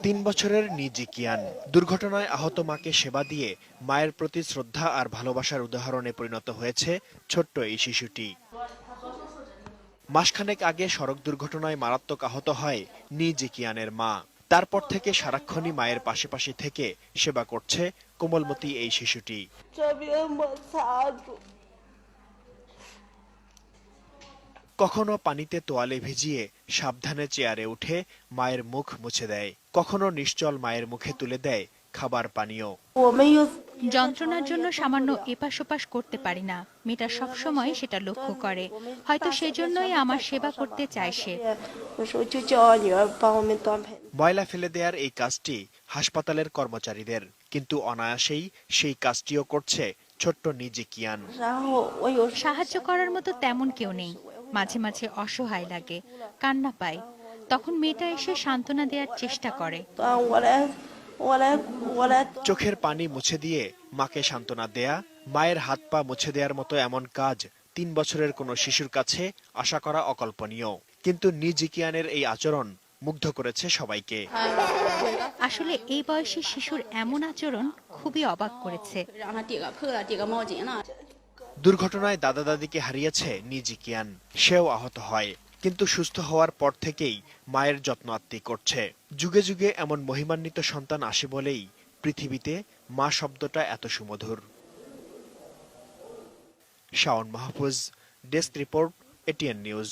3 বছরের নিজি কিয়ান দুর্ঘটনায় আহত মাকে সেবা দিয়ে মায়ের প্রতি শ্রদ্ধা আর ভালোবাসার উদাহরণে পরিণত হয়েছে ছোট্ট এই শিশুটি। মাসখানেক আগে সড়ক দুর্ঘটনায় মারাত্মক আহত হয় নিজি কিয়ানের মা। তারপর থেকে সারাক্ষণই মায়ের পাশে থেকে সেবা করছে কোমলমতি এই শিশুটি। কখনো পানিতে তোয়ালে ভিজিয়ে সাবধানে চেয়ারে উঠে মায়ের মুখ মুছে দেয়, কখনো নিশ্চল মায়ের মুখে তুলে দেয় খাবার পানীয়। যন্ত্রণার জন্য সামান্য এপাশ ওপাশ করতে পারি না। মেয়েটা সবসময় সেটা লক্ষ্য করে, হয়তো সেজন্যই আমার সেবা করতে চায় সে। ময়লা ফেলে দেওয়ার এই কাজটি হাসপাতালের কর্মচারীদের, কিন্তু অনায়াসেই সেই কাজটিও করছে ছোট্ট নিজি কিয়ান। সাহায্য করার মতো তেমন কেউ নেই। মাঝে মাঝে অসহায় লাগে, কান্না পায়, তখন মেয়েটা এসে সান্ত্বনা দেওয়ার চেষ্টা করে। চোখের পানি মুছে দিয়ে মাকে সান্ত্বনা দেয়া, মায়ের হাত পা মুছে দেওয়ার মতো এমন কাজ 3 বছরের কোনো শিশুর কাছে আশা করা অকল্পনীয়। কিন্তু নিজি কিয়ানের এই আচরণ মুগ্ধ করেছে সবাইকে। আসলে এই বয়সী শিশুর এমন আচরণ খুবই অবাক করেছে। দুর্ঘটনায় দাদা দাদিকে হারিয়েছে নিজি কিয়ান, সেও আহত হয়, কিন্তু সুস্থ হওয়ার পর থেকেই মায়ের যত্ন আত্তি করছে। যুগে যুগে এমন মহিমান্বিত সন্তান আসে বলেই পৃথিবীতে মা শব্দটা এত সুমধুর। Shaon Mahfuz, desk report, ATN news.